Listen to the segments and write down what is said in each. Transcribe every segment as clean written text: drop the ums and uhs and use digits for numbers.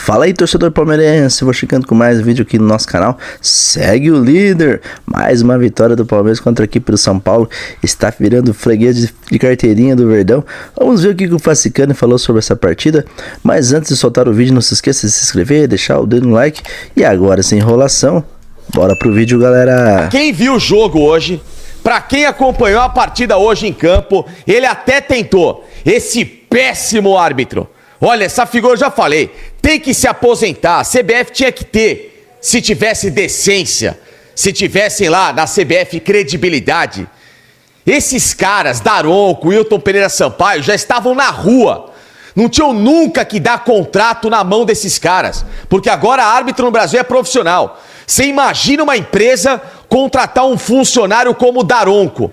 Fala aí, torcedor palmeirense, vou chegando com mais um vídeo aqui no nosso canal. Segue o líder, mais uma vitória do Palmeiras contra a equipe do São Paulo. Está virando freguês de carteirinha do Verdão. Vamos ver o que o Facicani falou sobre essa partida. Mas antes de soltar o vídeo, não se esqueça de se inscrever, deixar o dedo no like. E agora, sem enrolação, bora pro vídeo, galera. Quem viu o jogo hoje, pra quem acompanhou a partida hoje em campo, ele até tentou. Esse péssimo árbitro. Olha, essa figura eu já falei, tem que se aposentar, a CBF tinha que ter, se tivesse decência, se tivessem lá na CBF credibilidade. Esses caras, Daronco, Wilton Pereira Sampaio, já estavam na rua, não tinham nunca que dar contrato na mão desses caras, porque agora árbitro no Brasil é profissional. Você imagina uma empresa contratar um funcionário como o Daronco,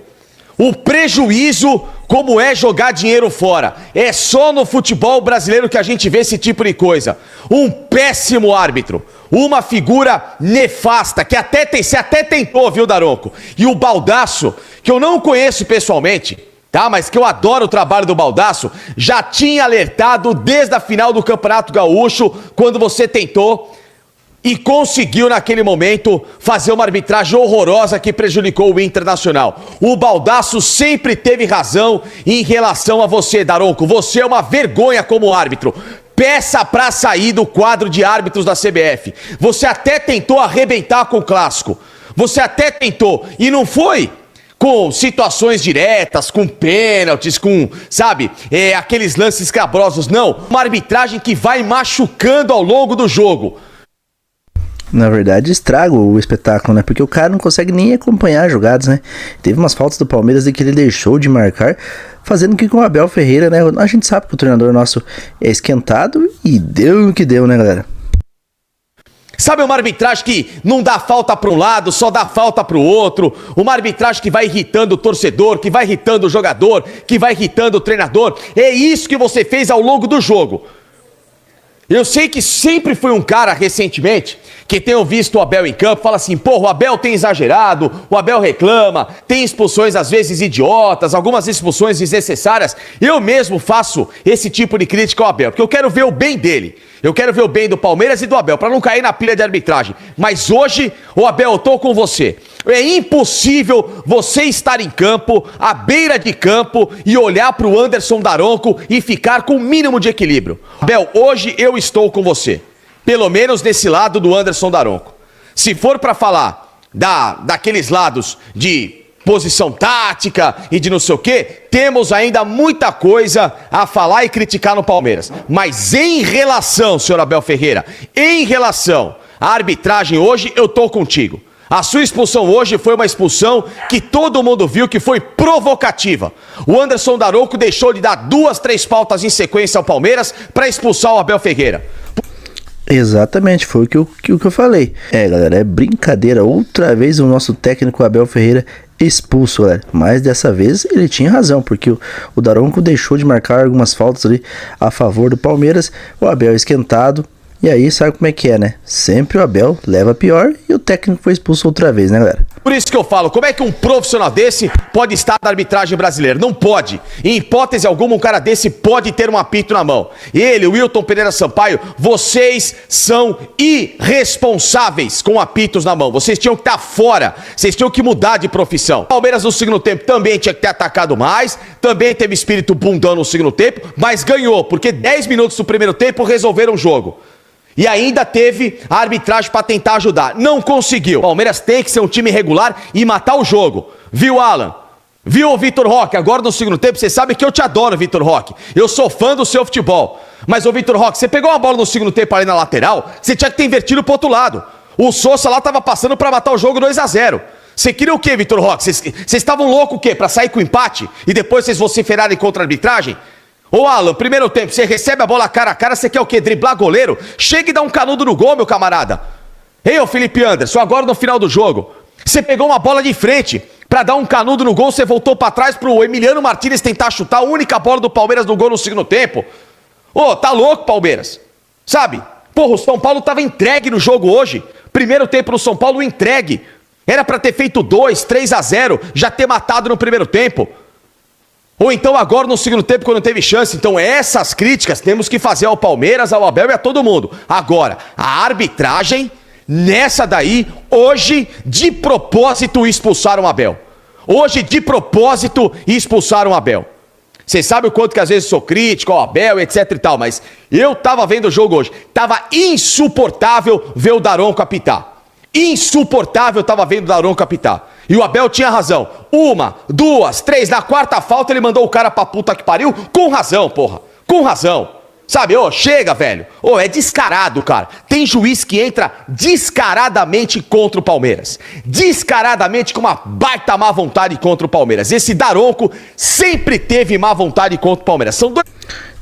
o prejuízo como é jogar dinheiro fora. É só no futebol brasileiro que a gente vê esse tipo de coisa. Um péssimo árbitro, uma figura nefasta, que você até tentou, viu, Daronco? E o Baldasso, que eu não conheço pessoalmente, tá? Mas que eu adoro o trabalho do Baldasso, já tinha alertado desde a final do Campeonato Gaúcho, quando você tentou e conseguiu naquele momento fazer uma arbitragem horrorosa que prejudicou o Internacional. O Baldasso sempre teve razão em relação a você, Daronco. Você é uma vergonha como árbitro. Peça pra sair do quadro de árbitros da CBF. Você até tentou arrebentar com o clássico. Você até tentou e não foi com situações diretas, com pênaltis, com, sabe, aqueles lances escabrosos, não. Uma arbitragem que vai machucando ao longo do jogo. Na verdade, estraga o espetáculo, né? Porque o cara não consegue nem acompanhar as jogadas, né? Teve umas faltas do Palmeiras em que ele deixou de marcar, fazendo que com o Abel Ferreira, né? A gente sabe que o treinador nosso é esquentado e deu o que deu, né, galera? Sabe uma arbitragem que não dá falta para um lado, só dá falta para o outro? Uma arbitragem que vai irritando o torcedor, que vai irritando o jogador, que vai irritando o treinador? É isso que você fez ao longo do jogo. Eu sei que sempre foi um cara, recentemente, que tenham visto o Abel em campo, fala assim, porra, o Abel tem exagerado, o Abel reclama, tem expulsões às vezes idiotas, algumas expulsões desnecessárias. Eu mesmo faço esse tipo de crítica ao Abel, porque eu quero ver o bem dele. Eu quero ver o bem do Palmeiras e do Abel, para não cair na pilha de arbitragem. Mas hoje, o Abel, eu tô com você. É impossível você estar em campo, à beira de campo, e olhar para o Anderson Daronco e ficar com o mínimo de equilíbrio. Abel, hoje eu estou com você. Pelo menos desse lado do Anderson Daronco. Se for para falar daqueles lados de posição tática e de não sei o quê, temos ainda muita coisa a falar e criticar no Palmeiras. Mas em relação, senhor Abel Ferreira, em relação à arbitragem hoje, eu tô contigo. A sua expulsão hoje foi uma expulsão que todo mundo viu que foi provocativa. O Anderson Daronco deixou de dar 2, 3 faltas em sequência ao Palmeiras para expulsar o Abel Ferreira. Exatamente, foi o que eu falei. Galera, é brincadeira. Outra vez o nosso técnico Abel Ferreira expulso, galera. Mas dessa vez ele tinha razão, porque o Daronco deixou de marcar algumas faltas ali a favor do Palmeiras. O Abel esquentado. E aí, sabe como é que é, né? Sempre o Abel leva pior e o técnico foi expulso outra vez, né, galera? Por isso que eu falo, como é que um profissional desse pode estar na arbitragem brasileira? Não pode. Em hipótese alguma, um cara desse pode ter um apito na mão. Ele, o Wilton Pereira Sampaio, vocês são irresponsáveis com apitos na mão. Vocês tinham que estar fora. Vocês tinham que mudar de profissão. O Palmeiras no segundo tempo também tinha que ter atacado mais. Também teve espírito bundão no segundo tempo. Mas ganhou, porque 10 minutos do primeiro tempo resolveram o jogo. E ainda teve a arbitragem para tentar ajudar. Não conseguiu. O Palmeiras tem que ser um time regular e matar o jogo. Viu, Alan? Viu o Vitor Roque? Agora no segundo tempo, você sabe que eu te adoro, Vitor Roque. Eu sou fã do seu futebol. Mas, ô Vitor Roque, você pegou uma bola no segundo tempo ali na lateral, você tinha que ter invertido pro outro lado. O Sousa lá tava passando para matar o jogo 2-0. Você queria o quê, Vitor Roque? Vocês estavam loucos o quê? Para sair com empate? E depois vocês vociferarem contra a arbitragem? Ô Alan, primeiro tempo, você recebe a bola cara a cara, você quer o quê? Driblar goleiro? Chega e dá um canudo no gol, meu camarada. Ei, ô Felipe Anderson, agora no final do jogo, você pegou uma bola de frente pra dar um canudo no gol, você voltou pra trás pro Emiliano Martínez tentar chutar a única bola do Palmeiras no gol no segundo tempo. Ô, tá louco, Palmeiras? Sabe? Porra, o São Paulo tava entregue no jogo hoje. Primeiro tempo no São Paulo entregue. Era pra ter feito 2, 3-0, já ter matado no primeiro tempo. Ou então agora no segundo tempo quando teve chance. Então essas críticas temos que fazer ao Palmeiras, ao Abel e a todo mundo. Agora, a arbitragem, nessa daí, hoje, de propósito expulsaram o Abel. Hoje, de propósito, expulsaram o Abel. Vocês sabem o quanto que às vezes sou crítico ao Abel, etc e tal, mas eu tava vendo o jogo hoje. Tava insuportável ver o Daronco apitar. Insuportável tava vendo o Daronco apitar. E o Abel tinha razão. 1, 2, 3, na quarta falta ele mandou o cara pra puta que pariu. Com razão, porra. Com razão. Sabe, chega, velho. É descarado, cara. Tem juiz que entra descaradamente contra o Palmeiras. Descaradamente com uma baita má vontade contra o Palmeiras. Esse Daronco sempre teve má vontade contra o Palmeiras. São dois...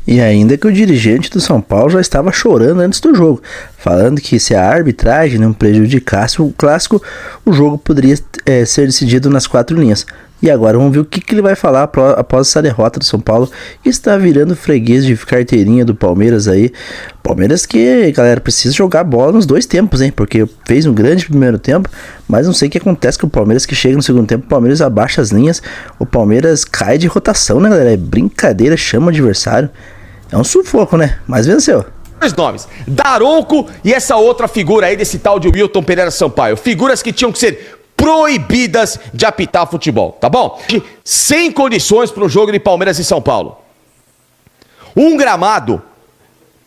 E ainda que o dirigente do São Paulo já estava chorando antes do jogo, falando que se a arbitragem não prejudicasse o clássico, o jogo poderia ser decidido nas 4 linhas. E agora vamos ver o que ele vai falar após essa derrota do São Paulo, que está virando freguês de carteirinha do Palmeiras aí. Palmeiras que, galera, precisa jogar bola nos 2 tempos, hein? Porque fez um grande primeiro tempo, mas não sei o que acontece com o Palmeiras, que chega no segundo tempo, o Palmeiras abaixa as linhas, o Palmeiras cai de rotação, né, galera? É brincadeira, chama o adversário. É um sufoco, né? Mas venceu. 2 nomes, Daronco e essa outra figura aí desse tal de Wilton Pereira Sampaio. Figuras que tinham que ser proibidas de apitar futebol, tá bom? Sem condições para um jogo de Palmeiras e São Paulo. Um gramado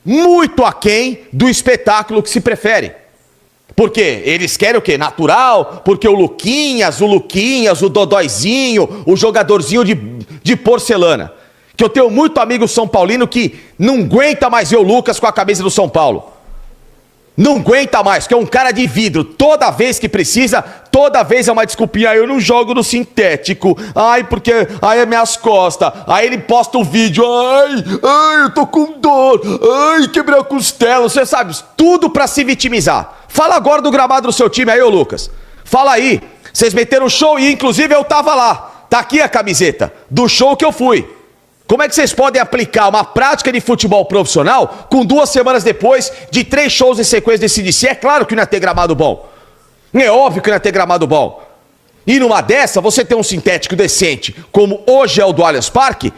muito aquém do espetáculo que se prefere. Porque eles querem o quê? Natural? Porque o Luquinhas, o Dodóizinho, o jogadorzinho de porcelana. Que eu tenho muito amigo São Paulino que não aguenta mais ver o Lucas com a camisa do São Paulo. Não aguenta mais, que é um cara de vidro. Toda vez que precisa, toda vez é uma desculpinha. Eu não jogo no sintético. Ai, porque... Ai, é minhas costas. Aí ele posta o vídeo. Ai, eu tô com dor. Ai, quebrei a costela. Você sabe, tudo pra se vitimizar. Fala agora do gramado do seu time aí, ô Lucas. Fala aí. Vocês meteram show e, inclusive, eu tava lá. Tá aqui a camiseta do show que eu fui. Como é que vocês podem aplicar uma prática de futebol profissional com 2 semanas depois de 3 shows em sequência desse DC? É claro que não ia ter gramado bom. É óbvio que não ia ter gramado bom. E numa dessa, você tem um sintético decente, como hoje é o do Allianz Parque,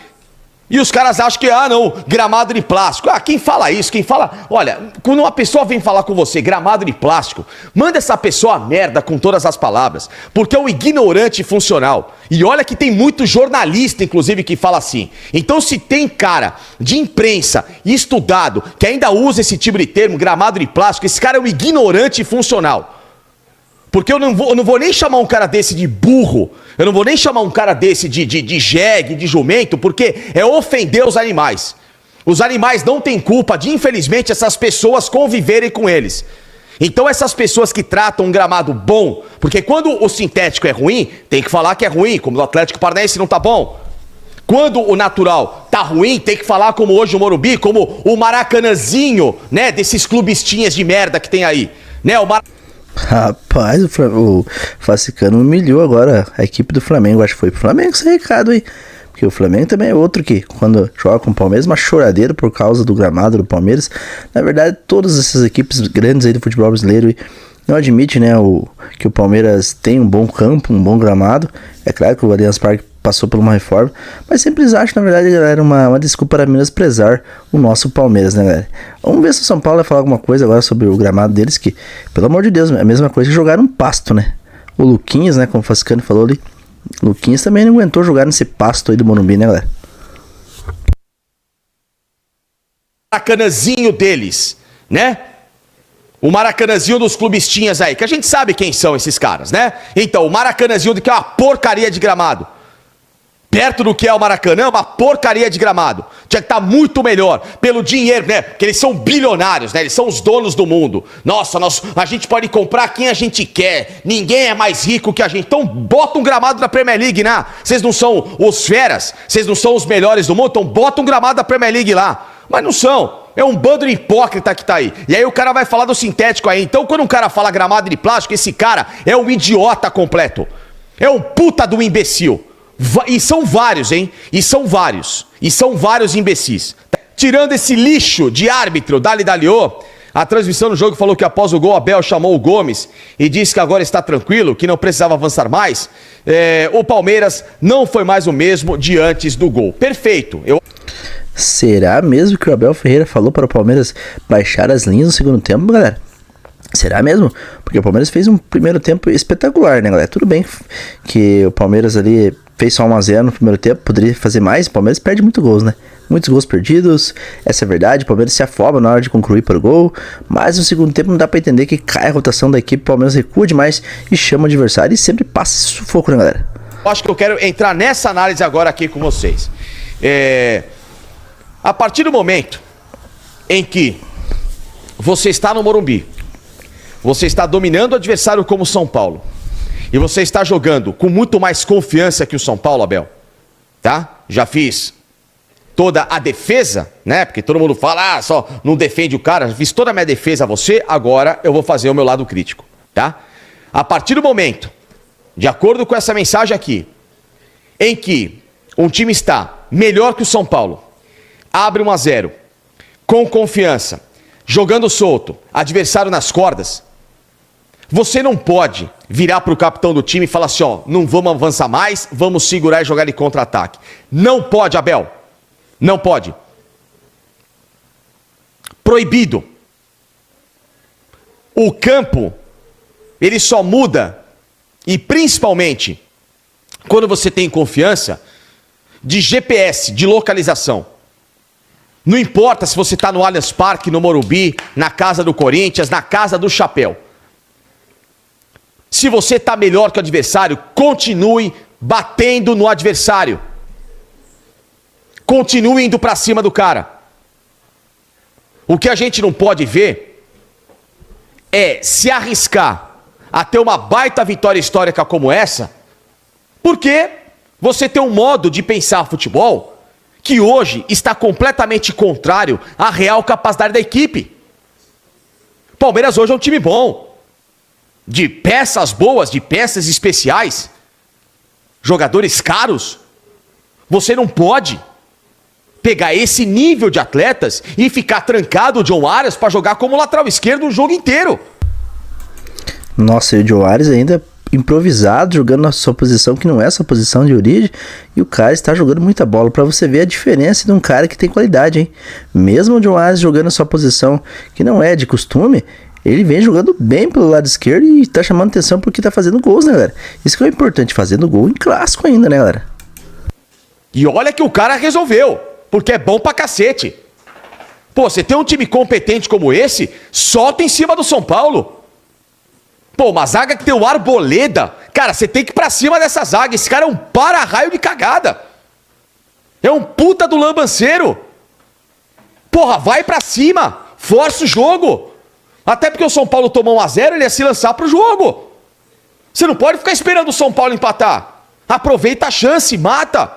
e os caras acham que, não, gramado de plástico. Quem fala isso? Quem fala... Olha, quando uma pessoa vem falar com você, gramado de plástico, manda essa pessoa a merda com todas as palavras, porque é um ignorante funcional. E olha que tem muito jornalista, inclusive, que fala assim. Então, se tem cara de imprensa estudado que ainda usa esse tipo de termo, gramado de plástico, esse cara é um ignorante funcional. Porque eu não vou nem chamar um cara desse de burro, eu não vou nem chamar um cara desse de jegue, de jumento, porque é ofender os animais. Os animais não têm culpa de, infelizmente, essas pessoas conviverem com eles. Então essas pessoas que tratam um gramado bom, porque quando o sintético é ruim, tem que falar que é ruim, como o Atlético Paranaense não tá bom. Quando o natural tá ruim, tem que falar como hoje o Morumbi, como o Maracanãzinho, né, desses clubistinhas de merda que tem aí, né, Rapaz, o Facicano humilhou agora a equipe do Flamengo. Acho que foi pro Flamengo esse recado aí. Porque o Flamengo também é outro que, quando joga com o Palmeiras, uma choradeira por causa do gramado do Palmeiras. Na verdade, todas essas equipes grandes aí do futebol brasileiro não admitem, né, que o Palmeiras tem um bom campo, um bom gramado. É claro que o Allianz Parque passou por uma reforma, mas sempre eles acham, na verdade, era uma desculpa para menosprezar o nosso Palmeiras, né, galera? Vamos ver se o São Paulo vai falar alguma coisa agora sobre o gramado deles, que, pelo amor de Deus, é a mesma coisa que jogar um pasto, né? O Luquinhas, né, como o Fascicano falou ali, o Luquinhas também não aguentou jogar nesse pasto aí do Morumbi, né, galera? Maracanãzinho deles, né? O Maracanãzinho dos clubistinhas aí, que a gente sabe quem são esses caras, né? Então, o Maracanãzinho que é uma porcaria de gramado. Perto do que é o Maracanã, uma porcaria de gramado. Tinha que estar muito melhor, pelo dinheiro, né? Porque eles são bilionários, né? Eles são os donos do mundo. Nossa, a gente pode comprar quem a gente quer. Ninguém é mais rico que a gente. Então bota um gramado da Premier League, né? Vocês não são os feras, vocês não são os melhores do mundo, então bota um gramado da Premier League lá. Mas não são. É um bando de hipócrita que tá aí. E aí o cara vai falar do sintético aí. Então quando um cara fala gramado de plástico, esse cara é um idiota completo. É um puta do imbecil. E são vários, hein? E são vários imbecis. Tirando esse lixo de árbitro, Dali Daliô, A transmissão do jogo falou que após o gol, Abel chamou o Gomes e disse que agora está tranquilo, que não precisava avançar mais. O Palmeiras não foi mais o mesmo de antes do gol. Perfeito. Será mesmo que o Abel Ferreira falou para o Palmeiras baixar as linhas no segundo tempo, galera? Será mesmo? Porque o Palmeiras fez um primeiro tempo espetacular, né, galera? Tudo bem que o Palmeiras ali fez só 1-0 no primeiro tempo, poderia fazer mais. O Palmeiras perde muitos gols, né? Muitos gols perdidos, essa é verdade. O Palmeiras se afoba na hora de concluir para o gol, mas no segundo tempo não dá para entender que cai a rotação da equipe. O Palmeiras recua demais e chama o adversário e sempre passa esse sufoco, né, galera? Acho que eu quero entrar nessa análise agora aqui com vocês. A partir do momento em que você está no Morumbi, você está dominando o adversário como o São Paulo, e você está jogando com muito mais confiança que o São Paulo, Abel, tá? Já fiz toda a defesa, né? Porque todo mundo fala, só não defende o cara. Já fiz toda a minha defesa a você, agora eu vou fazer o meu lado crítico, tá? A partir do momento, de acordo com essa mensagem aqui, em que um time está melhor que o São Paulo, abre 1-0, com confiança, jogando solto, adversário nas cordas, você não pode virar para o capitão do time e falar assim, ó, não vamos avançar mais, vamos segurar e jogar de contra-ataque. Não pode, Abel. Não pode. Proibido. O campo, ele só muda, e principalmente, quando você tem confiança, de GPS, de localização. Não importa se você está no Allianz Parque, no Morumbi, na casa do Corinthians, na casa do Chapéu. Se você está melhor que o adversário, continue batendo no adversário. Continue indo para cima do cara. O que a gente não pode ver é se arriscar a ter uma baita vitória histórica como essa, porque você tem um modo de pensar futebol que hoje está completamente contrário à real capacidade da equipe. Palmeiras hoje é um time bom, de peças boas, de peças especiais, jogadores caros. Você não pode pegar esse nível de atletas e ficar trancado o John Arias para jogar como lateral esquerdo o jogo inteiro. Nossa, e o John Arias ainda improvisado, jogando na sua posição que não é sua posição de origem, e o cara está jogando muita bola, para você ver a diferença de um cara que tem qualidade, hein? Mesmo o John Arias jogando na sua posição que não é de costume, ele vem jogando bem pelo lado esquerdo e tá chamando atenção porque tá fazendo gols, né, galera? Isso que é o importante, fazendo gol em clássico ainda, né, galera? E olha que o cara resolveu, porque é bom pra cacete. Pô, você tem um time competente como esse, solta em cima do São Paulo. Pô, uma zaga que tem o Arboleda, cara, você tem que ir pra cima dessa zaga. Esse cara é um para-raio de cagada. É um puta do lambanceiro. Porra, vai pra cima, força o jogo. Até porque o São Paulo tomou 1-0, ele ia se lançar pro jogo. Você não pode ficar esperando o São Paulo empatar. Aproveita a chance, mata.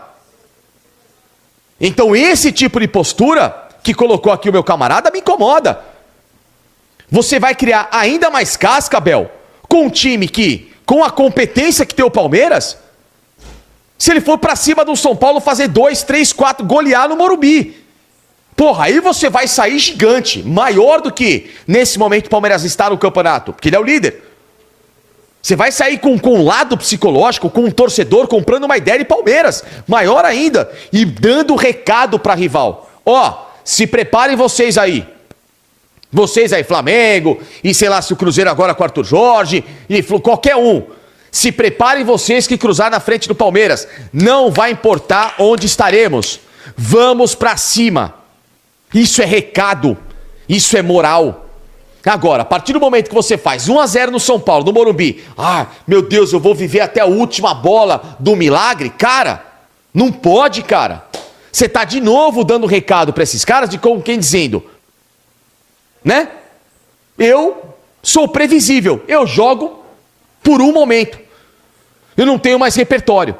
Então esse tipo de postura que colocou aqui o meu camarada me incomoda. Você vai criar ainda mais casca, Abel, com um time que, com a competência que tem o Palmeiras, se ele for pra cima do São Paulo fazer 2, 3, 4, golear no Morumbi. Porra, aí você vai sair gigante, maior do que nesse momento o Palmeiras está no campeonato, porque ele é o líder. Você vai sair com um lado psicológico, com um torcedor comprando uma ideia de Palmeiras, maior ainda, e dando recado para rival. Ó, se preparem vocês aí, Flamengo, e sei lá se o Cruzeiro agora com o Arthur Jorge, e qualquer um. Se preparem vocês que cruzar na frente do Palmeiras, não vai importar onde estaremos, vamos para cima. Isso é recado, isso é moral. Agora, a partir do momento que você faz 1-0 no São Paulo, no Morumbi, meu Deus, eu vou viver até a última bola do milagre, cara, não pode, cara. Você tá de novo dando recado para esses caras de como quem dizendo, né? Eu sou previsível, eu jogo por um momento, eu não tenho mais repertório.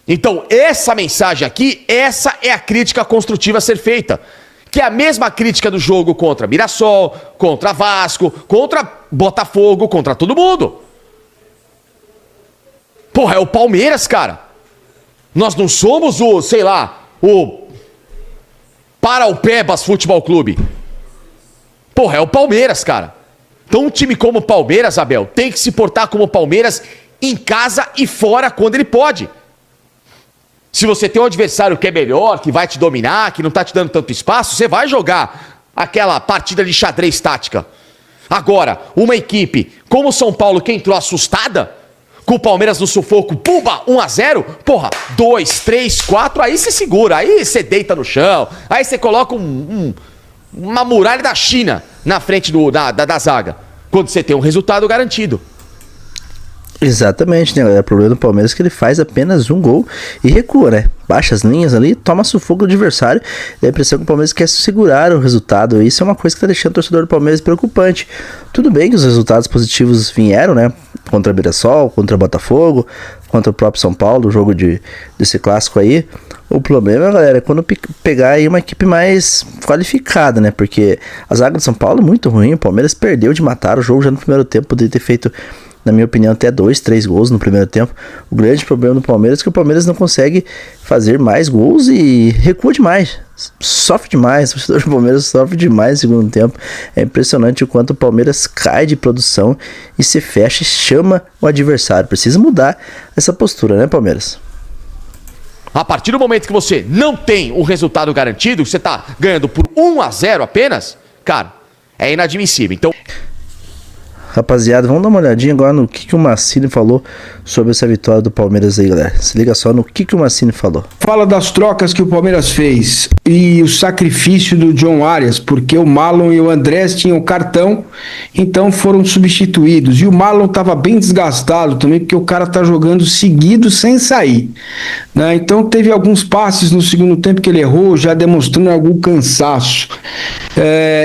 Então, essa mensagem aqui, essa é a crítica construtiva a ser feita. Que é a mesma crítica do jogo contra Mirassol, contra Vasco, contra Botafogo, contra todo mundo. Porra, é o Palmeiras, cara. Nós não somos o, sei lá, o Paraupebas Futebol Clube. Porra, é o Palmeiras, cara. Então um time como o Palmeiras, Abel, tem que se portar como o Palmeiras em casa e fora quando ele pode. Se você tem um adversário que é melhor, que vai te dominar, que não tá te dando tanto espaço, você vai jogar aquela partida de xadrez tática. Agora, uma equipe como o São Paulo, que entrou assustada, com o Palmeiras no sufoco, pumba, 1-0, porra, 2, 3, 4, aí você segura, aí você deita no chão, aí você coloca uma muralha da China na frente da zaga, quando você tem um resultado garantido. Exatamente, né, galera? O problema do Palmeiras é que ele faz apenas um gol e recua, né? Baixa as linhas ali, toma sufoco do adversário. Dá a impressão que o Palmeiras quer segurar o resultado. Isso é uma coisa que tá deixando o torcedor do Palmeiras preocupante. Tudo bem que os resultados positivos vieram, né? Contra o Mirassol, contra o Botafogo, contra o próprio São Paulo, o jogo desse clássico aí. O problema, galera, é quando pegar aí uma equipe mais qualificada, né? Porque a zaga do São Paulo é muito ruim. O Palmeiras perdeu de matar o jogo já no primeiro tempo. Poderia ter feito, na minha opinião, até 2, 3 gols no primeiro tempo. O grande problema do Palmeiras é que o Palmeiras não consegue fazer mais gols e recua demais. Sofre demais, o torcedor do Palmeiras sofre demais no segundo tempo. É impressionante o quanto o Palmeiras cai de produção e se fecha e chama o adversário. Precisa mudar essa postura, né, Palmeiras? A partir do momento que você não tem um resultado garantido, você tá ganhando por 1-0 apenas, cara, é inadmissível. Então, rapaziada, vamos dar uma olhadinha agora no que o Mancini falou sobre essa vitória do Palmeiras aí, galera. Se liga só no que o Mancini falou. Fala das trocas que o Palmeiras fez e o sacrifício do John Arias, porque o Marlon e o Andrés tinham cartão, então foram substituídos. E o Marlon estava bem desgastado também, porque o cara tá jogando seguido sem sair, né? Então teve alguns passes no segundo tempo que ele errou, já demonstrando algum cansaço.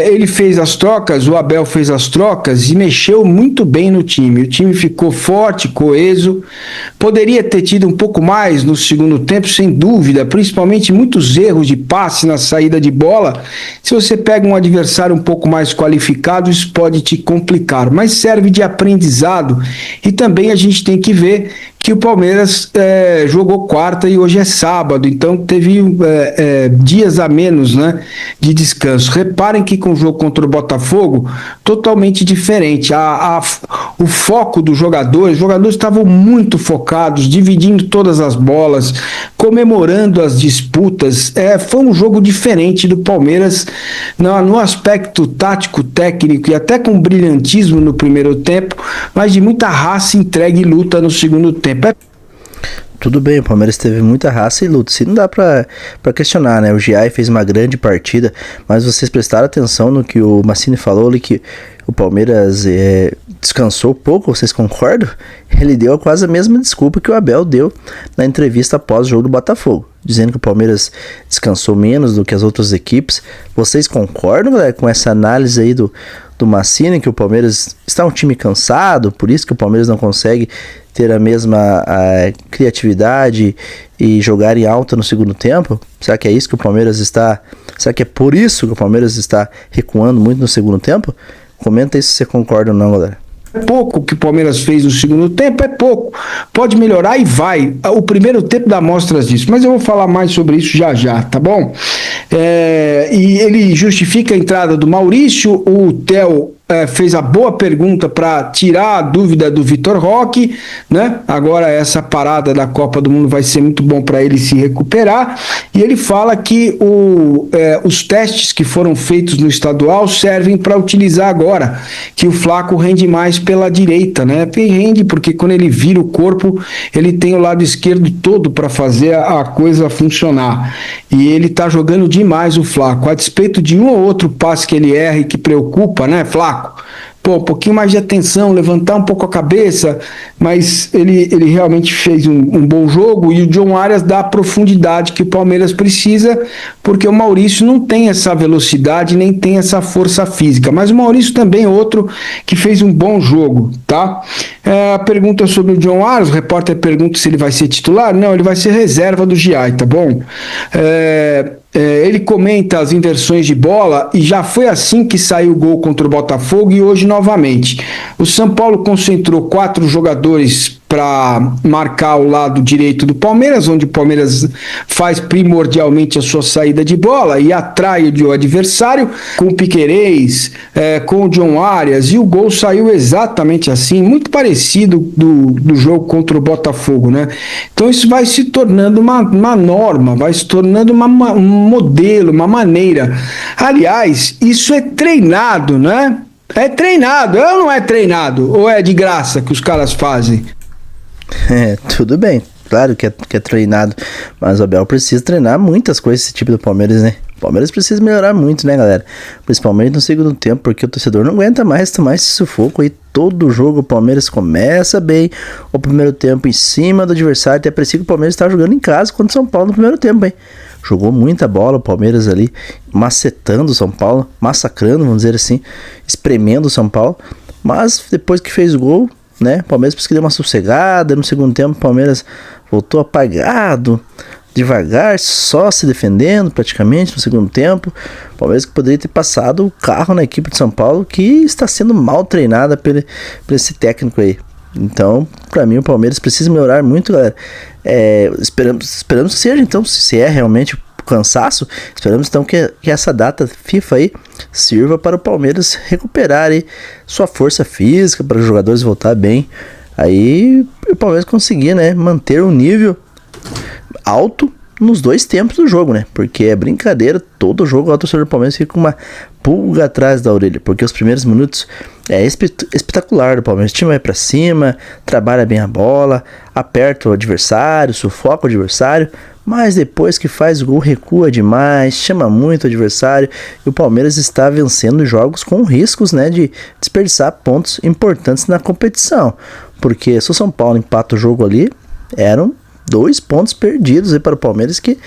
Ele fez as trocas, o Abel fez as trocas e mexeu muito bem no time. O time ficou forte, coeso. Poderia ter tido um pouco mais no segundo tempo, sem dúvida, principalmente muitos erros de passe na saída de bola. Se você pega um adversário um pouco mais qualificado, isso pode te complicar, mas serve de aprendizado. E também a gente tem que ver que o Palmeiras jogou quarta e hoje é sábado, então teve dias a menos, né, de descanso. Reparem que com o jogo contra o Botafogo, totalmente diferente. O foco dos jogadores estavam muito focados, dividindo todas as bolas, comemorando as disputas. Foi um jogo diferente do Palmeiras no aspecto tático, técnico e até com brilhantismo no primeiro tempo, mas de muita raça, entrega e luta no segundo tempo. Tudo bem, o Palmeiras teve muita raça e luta, isso não dá pra questionar, né? O Giai fez uma grande partida, mas vocês prestaram atenção no que o Mancini falou ali, que o Palmeiras descansou pouco, vocês concordam? Ele deu quase a mesma desculpa que o Abel deu na entrevista após o jogo do Botafogo, dizendo que o Palmeiras descansou menos do que as outras equipes. Vocês concordam, galera, com essa análise aí do Mancini, que o Palmeiras está um time cansado, por isso que o Palmeiras não consegue ter a mesma criatividade e jogar em alta no segundo tempo? Será que é isso que o Palmeiras está... Será que é por isso que o Palmeiras está recuando muito no segundo tempo? Comenta aí se você concorda ou não, galera. É pouco que o Palmeiras fez no segundo tempo, é pouco. Pode melhorar e vai. O primeiro tempo dá mostras disso, mas eu vou falar mais sobre isso já, tá bom? E ele justifica a entrada do Maurício, o Theo fez a boa pergunta para tirar a dúvida do Vitor Roque, né? Agora essa parada da Copa do Mundo vai ser muito bom para ele se recuperar, e ele fala que os testes que foram feitos no estadual servem para utilizar agora, que o Flaco rende mais pela direita, né? E rende porque quando ele vira o corpo, ele tem o lado esquerdo todo para fazer a coisa funcionar, e ele tá jogando demais o Flaco, a despeito de um ou outro passe que ele erra e que preocupa, né, Flaco? Um pouquinho mais de atenção, levantar um pouco a cabeça, mas ele realmente fez um bom jogo, e o John Arias dá a profundidade que o Palmeiras precisa, porque o Maurício não tem essa velocidade, nem tem essa força física, mas o Maurício também é outro que fez um bom jogo, tá? A pergunta sobre o John Arias, o repórter pergunta se ele vai ser titular. Não, ele vai ser reserva do Giai, tá bom? Ele comenta as inversões de bola, e já foi assim que saiu o gol contra o Botafogo e hoje novamente. O São Paulo concentrou 4 jogadores para marcar o lado direito do Palmeiras, onde o Palmeiras faz primordialmente a sua saída de bola e atrai o adversário com o Piquerez, com o John Arias, e o gol saiu exatamente assim, muito parecido do jogo contra o Botafogo, né? Então isso vai se tornando uma norma, vai se tornando um modelo, uma maneira. Aliás, isso é treinado, né? É treinado, ou não é treinado? Ou é de graça que os caras fazem? Tudo bem, claro que é treinado, mas o Abel precisa treinar muitas coisas esse tipo do Palmeiras, né? O Palmeiras precisa melhorar muito, né, galera? Principalmente no segundo tempo, porque o torcedor não aguenta mais tomar esse sufoco aí. Todo jogo o Palmeiras começa bem, o primeiro tempo em cima do adversário, até parecia que o Palmeiras estava jogando em casa contra o São Paulo no primeiro tempo, hein? Jogou muita bola o Palmeiras ali, macetando o São Paulo, massacrando, vamos dizer assim, espremendo o São Paulo, mas depois que fez o gol, né, o Palmeiras deu uma sossegada. No segundo tempo o Palmeiras voltou apagado, devagar, só se defendendo praticamente no segundo tempo. O Palmeiras que poderia ter passado o carro na equipe de São Paulo, que está sendo mal treinada por esse técnico aí. Então, para mim, o Palmeiras precisa melhorar muito, galera. Esperamos que seja, então, se é realmente cansaço, esperamos então que essa data FIFA aí sirva para o Palmeiras recuperar aí sua força física, para os jogadores voltar bem, aí o Palmeiras conseguir, né, manter um nível alto nos dois tempos do jogo, né, porque é brincadeira, todo jogo o torcedor do Palmeiras fica com uma pulga atrás da orelha, porque os primeiros minutos é espetacular do Palmeiras. O time vai pra cima, trabalha bem a bola, aperta o adversário, sufoca o adversário, mas depois que faz o gol recua demais, chama muito o adversário, e o Palmeiras está vencendo jogos com riscos, né, de desperdiçar pontos importantes na competição, porque se o São Paulo empata o jogo ali, eram 2 pontos perdidos aí para o Palmeiras, que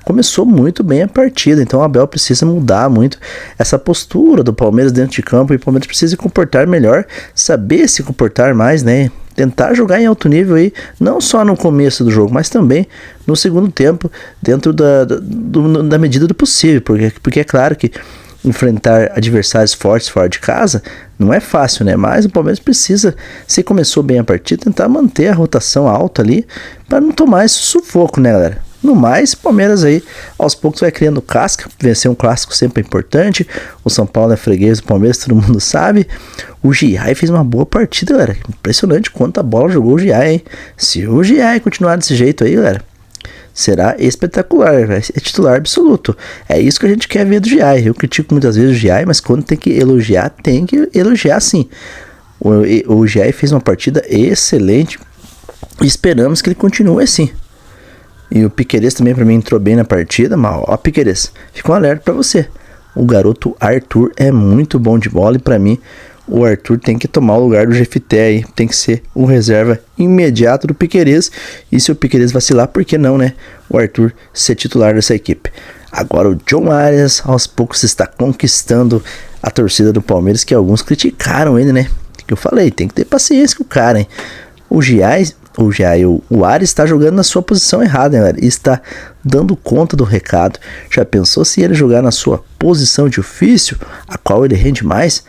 começou muito bem a partida. Então o Abel precisa mudar muito essa postura do Palmeiras dentro de campo, e o Palmeiras precisa se comportar melhor, saber se comportar mais, né? Tentar jogar em alto nível aí, não só no começo do jogo, mas também no segundo tempo, dentro da medida do possível, porque é claro que enfrentar adversários fortes fora de casa não é fácil, né? Mas o Palmeiras precisa, se começou bem a partida, tentar manter a rotação alta ali para não tomar esse sufoco, né, galera? No mais, o Palmeiras aí aos poucos vai criando casca. Vencer um clássico sempre é importante. O São Paulo é freguês do Palmeiras, todo mundo sabe. O Giai fez uma boa partida, galera. Impressionante quanta bola jogou o Giai, hein? Se o Giai continuar desse jeito aí, galera, será espetacular, é titular absoluto. É isso que a gente quer ver do Giai. Eu critico muitas vezes o Giai, mas quando tem que elogiar sim. O Giai fez uma partida excelente e esperamos que ele continue assim. E o Piquerez também pra mim entrou bem na partida, mas ó, Piquerez, fica um alerta pra você. O garoto Arthur é muito bom de bola, e pra mim o Arthur tem que tomar o lugar do Jefité aí, tem que ser um reserva imediato do Piquerez, e se o Piquerez vacilar, por que não, né? O Arthur ser titular dessa equipe. Agora o John Arias aos poucos está conquistando a torcida do Palmeiras, que alguns criticaram ele, né? Que eu falei, tem que ter paciência com o cara, hein? O Arias está jogando na sua posição errada, né, galera? E está dando conta do recado. Já pensou se ele jogar na sua posição de ofício, a qual ele rende mais?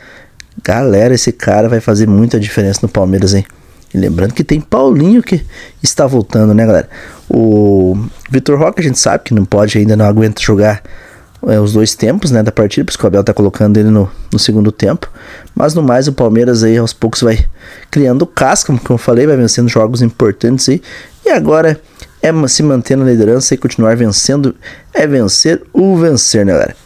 Galera, esse cara vai fazer muita diferença no Palmeiras, hein? E lembrando que tem Paulinho que está voltando, né, galera? O Vitor Roque, a gente sabe que não pode ainda, não aguenta jogar os dois tempos, né, da partida, porque o Abel tá colocando ele no segundo tempo. Mas no mais, o Palmeiras aí aos poucos vai criando casca, como eu falei, vai vencendo jogos importantes aí. E agora é se manter na liderança e continuar vencendo, é vencer o vencer, né, galera?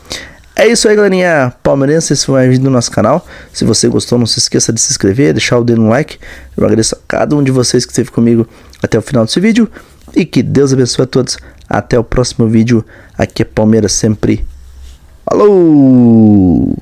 É isso aí, galerinha palmeirense, esse foi mais vídeo do nosso canal. Se você gostou, não se esqueça de se inscrever, deixar o dedo no like. Eu agradeço a cada um de vocês que esteve comigo até o final desse vídeo, e que Deus abençoe a todos. Até o próximo vídeo. Aqui é Palmeiras sempre. Falou!